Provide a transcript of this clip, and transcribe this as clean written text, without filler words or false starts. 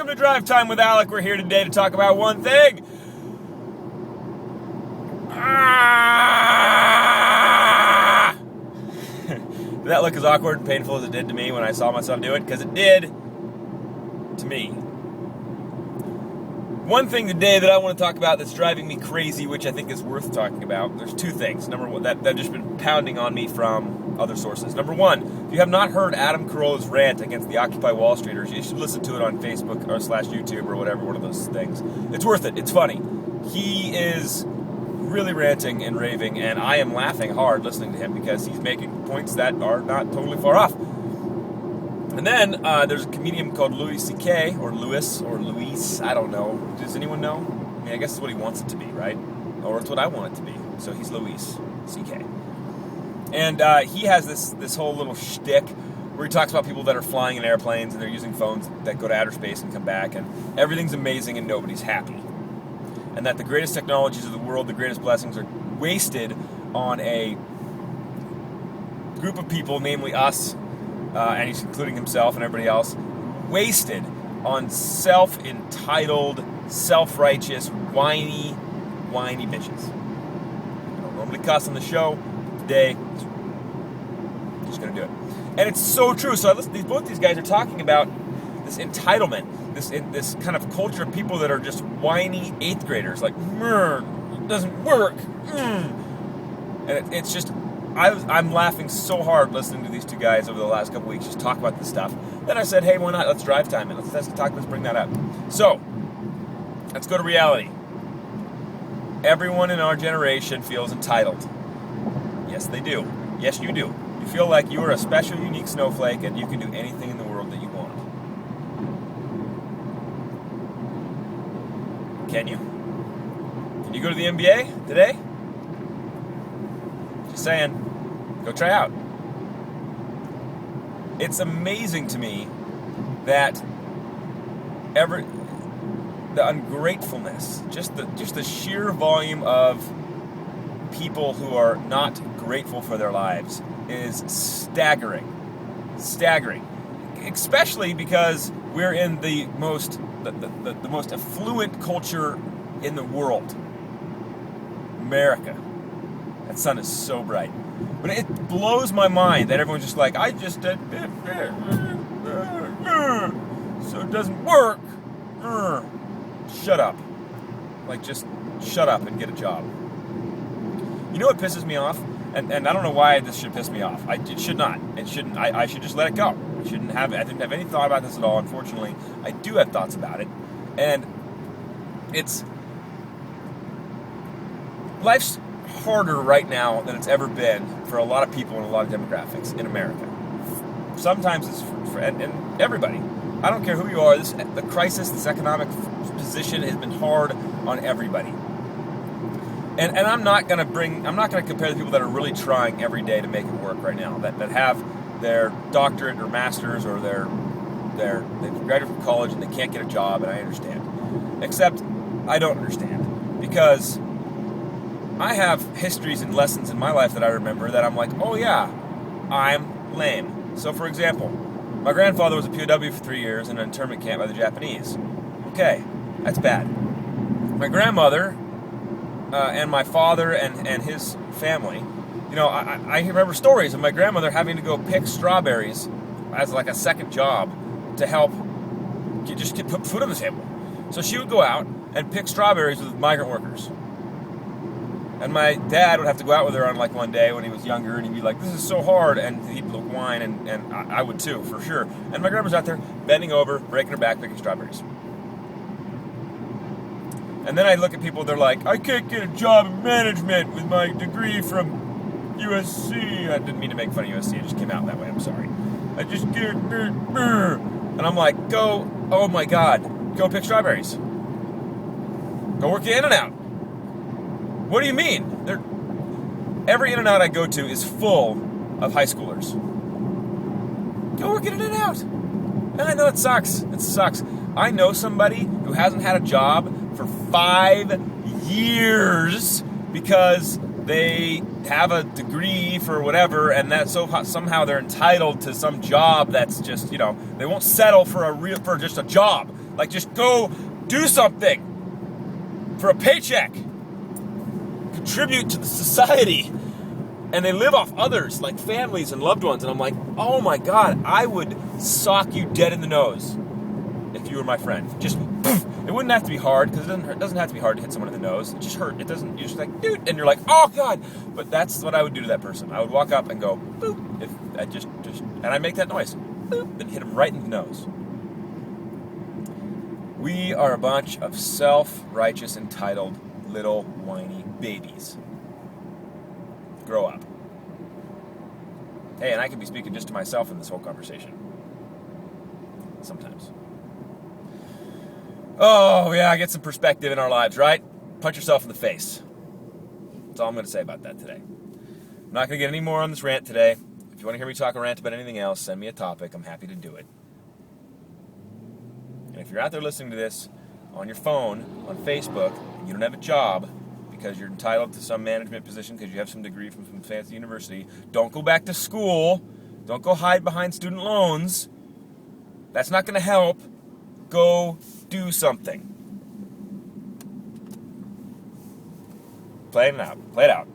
Welcome to Drive Time with Alec. We're here today to talk about one thing. Did that look as awkward and painful as it did to me when I saw myself do it? Because it did to me. One thing today that I want to talk about that's driving me crazy, which I think is worth talking about, there's two things. Number one, that have just been pounding on me from other sources. Number one, if you have not heard Adam Carolla's rant against the Occupy Wall Streeters, you should listen to it on Facebook or /YouTube or whatever, one of those things. It's worth it. It's funny. He is really ranting and raving, and I am laughing hard listening to him because he's making points that are not totally far off. And then there's a comedian called Louis C.K. or Louis, I don't know. Does anyone know? I mean, I guess it's what he wants it to be, right? Or it's what I want it to be. So he's Louis C.K. And he has this whole little shtick where he talks about people that are flying in airplanes and they're using phones that go to outer space and come back, and everything's amazing and nobody's happy. And that the greatest technologies of the world, the greatest blessings, are wasted on a group of people, namely us, and he's including himself and everybody else, wasted on self-entitled, self-righteous, whiny bitches. I don't normally cuss on the show. Today, I'm just going to do it. And it's so true. So both these guys are talking about this entitlement, this kind of culture of people that are just whiny 8th graders, like, it doesn't work. And it's just, I'm laughing so hard listening to these two guys over the last couple weeks just talk about this stuff. Then I said, hey, why not? Let's drive time and let's bring that up. So, let's go to reality. Everyone in our generation feels entitled. Yes, they do. Yes, you do. You feel like you are a special, unique snowflake and you can do anything in the world that you want. Can you? Can you go to the NBA today? Just saying. Go try out. It's amazing to me that the ungratefulness, just the sheer volume of people who are not grateful for their lives is staggering. Staggering. Especially because we're in the most affluent culture in the world. America. That sun is so bright. But it blows my mind that everyone's just like, I just did, so it doesn't work. Shut up. Like, just shut up and get a job. You know what pisses me off? And I don't know why this should piss me off. It should not. It shouldn't. I should just let it go. I didn't have any thought about this at all. Unfortunately, I do have thoughts about it. And life's harder right now than it's ever been for a lot of people and a lot of demographics in America. Sometimes it's for and everybody. I don't care who you are. The crisis, this economic position has been hard on everybody. And I'm not going to compare the people that are really trying every day to make it work right now, that have their doctorate or master's or they've graduated from college and they can't get a job, and I understand. Except I don't understand, because I have histories and lessons in my life that I remember that I'm like, oh yeah, I'm lame. So for example, my grandfather was a POW for 3 years in an internment camp by the Japanese. Okay, that's bad. My grandmother and my father and his family, I remember stories of my grandmother having to go pick strawberries as like a second job to help put food on the table. So she would go out and pick strawberries with migrant workers. And my dad would have to go out with her on like one day when he was younger, and he'd be like, this is so hard, and he'd whine, and I would too, for sure. And my grandma's out there bending over, breaking her back, picking strawberries. And then I look at people, they're like, I can't get a job in management with my degree from USC. I didn't mean to make fun of USC, it just came out that way, I'm sorry. I just get, and I'm like, oh my God, go pick strawberries. Go work at In-N-Out. What do you mean? Every In-N-Out I go to is full of high schoolers. Go work at In-N-Out. And I know it sucks. It sucks. I know somebody who hasn't had a job for 5 years because they have a degree for whatever, and that somehow they're entitled to some job that's just, they won't settle for just a job. Like, just go do something for a paycheck. Contribute to the society. And they live off others, like families and loved ones. And I'm like, oh my God, I would sock you dead in the nose if you were my friend. Just, poof. It wouldn't have to be hard, because it doesn't have to be hard to hit someone in the nose. It just hurt. It doesn't, you're just like, dude, and you're like, oh God. But that's what I would do to that person. I would walk up and go, boop, if I just, and I make that noise, boop, and hit him right in the nose. We are a bunch of self-righteous, entitled, little, whiny babies. Grow up. Hey, and I could be speaking just to myself in this whole conversation. Sometimes. Oh, yeah, get some perspective in our lives, right? Punch yourself in the face. That's all I'm going to say about that today. I'm not going to get any more on this rant today. If you want to hear me talk or rant about anything else, send me a topic. I'm happy to do it. And if you're out there listening to this on your phone, on Facebook, and you don't have a job because you're entitled to some management position because you have some degree from some fancy university, don't go back to school. Don't go hide behind student loans. That's not going to help. Go do something. Play it out.